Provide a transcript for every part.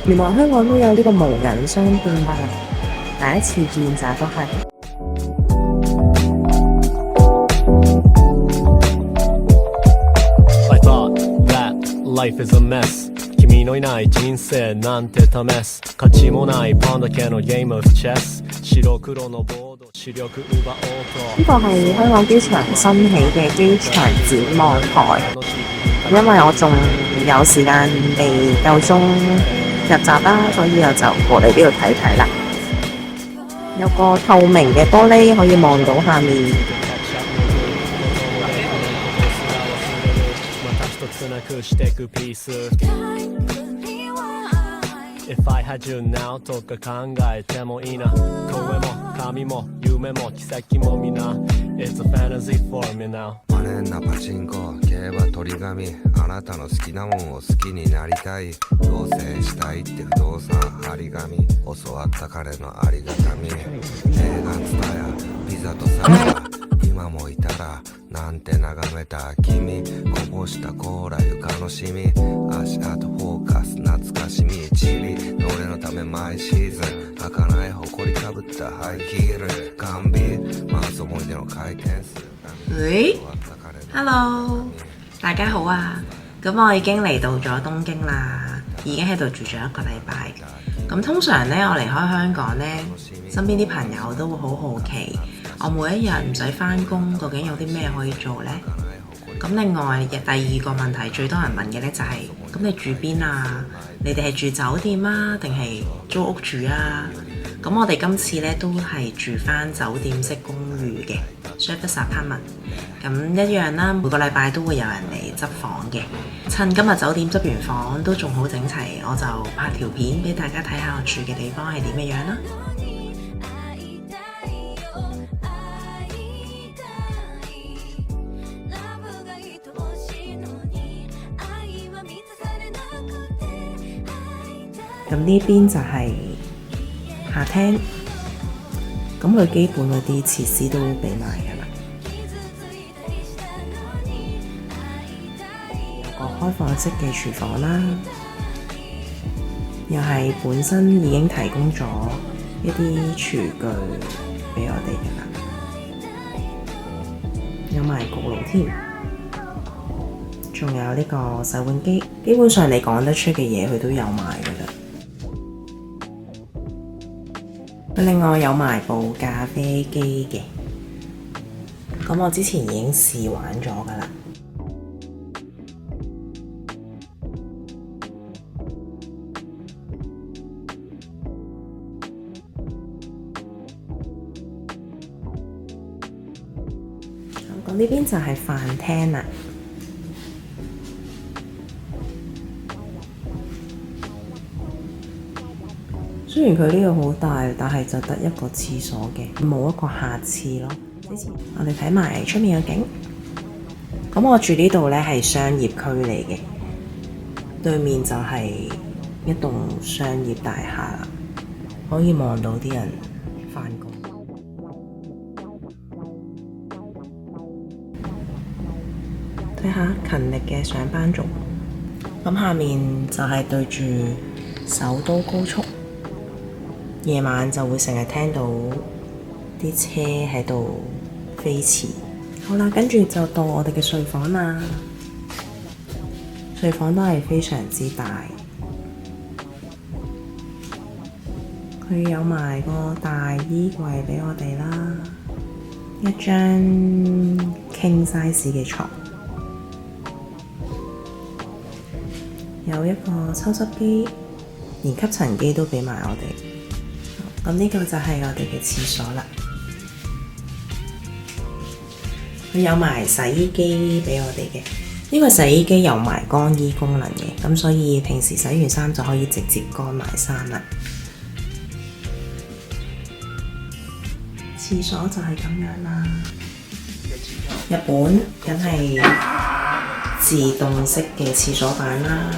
原來香港都有呢個無人商店啊！第一次見咋都係。I thought that life is a mess. 君のいない人生なんて試す。価値もないパンだけのゲーム of chess。白黒のボード視力奪おうと。呢個係香港機場新起嘅機場展望台。因為我仲有時間未夠鐘入閘啦，所以我就過嚟呢度睇睇啦。有個透明嘅玻璃可以望到下面。If I had you now とか考えてもいいな。声も髪も夢も奇跡もみな It's a fantasy for me now。 マネンなパチンコ競馬取り紙あなたの好きなもんを好きになりたい同棲したいって不動産張り紙教わった彼のありがたみ映画ツタヤピザとサラダ今もいたらなんて眺めた君こぼしたコーラ床のシミ足跡フォーカス懐かしみチビ俺のため毎シーズン開かない埃かぶったハイヒール完備回す思い出の回転数喂 ，Hello， 大家好啊！咁我已經嚟到咗東京啦，已經喺度住咗1個禮拜。咁通常呢，我離開香港呢，身邊啲朋友都會好好奇，我每一日唔使返工，究竟有啲咩可以做呢？咁另外第二個問題最多人問嘅呢就係、咁你住邊啊？你哋係住酒店啊，定係租屋住啊？咁我哋今次呢都係住返酒店式公寓嘅 service apartment， 咁一樣啦，每個禮拜都會有人嚟執房嘅。趁今日酒店執完房都仲好整齊，我就拍條片俾大家睇下我住嘅地方係點嘅樣啦。咁呢邊就係客廳，咁佢基本嗰啲設施都俾埋㗎啦。有個開放式嘅廚房啦，又係本身已經提供咗一啲廚具俾我哋㗎啦，有埋焗爐添，仲有呢個洗碗機，基本上你講得出嘅嘢佢都有埋㗎啦。另外有埋部咖啡機嘅，咁我之前已經試玩咗㗎啦。咁呢邊就係飯廳啦。雖然佢呢度好大，但係就得一個廁所嘅，冇一個下廁咯。我哋睇埋出面嘅景。咁我住呢度呢係商業區嚟嘅，對面就係一棟商業大廈啦，可以望到啲人返工。睇下勤力嘅上班族。咁下面就係對住首都高速。夜晚就會成日聽到啲車喺度飛馳。好啦，跟住就到我哋嘅睡房啦。睡房都係非常之大，佢有埋個大衣櫃俾我哋啦，一張 king size 嘅床，有一個抽濕機，連吸塵機都俾埋我哋。咁呢個就係我哋嘅廁所啦，佢有埋洗衣機俾我哋嘅。呢個洗衣機有埋乾衣功能嘅，咁所以平時洗完衫就可以直接乾埋衫啦。廁所就係咁樣啦。日本梗係自動式嘅廁所板啦。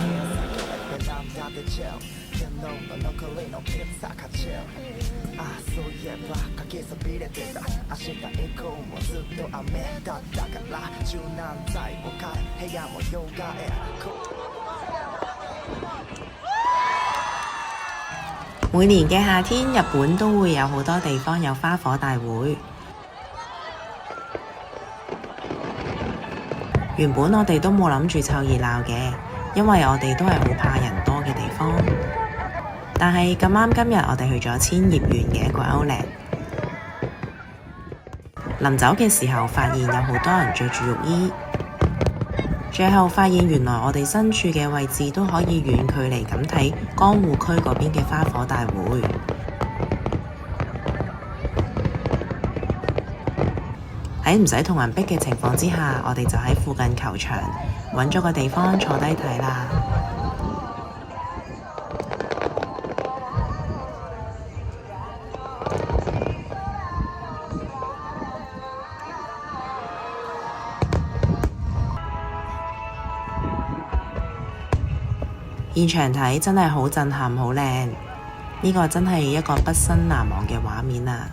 每年嘅夏天，日本都會有好多地方有花火大會。原本我哋都冇諗住湊熱鬧嘅，因為我哋都係好怕人多嘅地方。但係咁啱今日我哋去咗千葉縣嘅一個Outlet，臨走嘅時候發現有好多人着住浴衣，最後發現原來我哋身處嘅位置都可以遠距離咁睇江戶區嗰邊嘅花火大會。喺唔使同人逼嘅情況之下，我哋就喺附近球場揾咗個地方坐低睇啦。現場睇真係好震撼，好靚，呢個真係一個畢生難忘嘅畫面啊！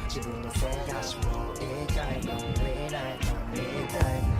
自分のせいだしもう一回飲みない飲みたい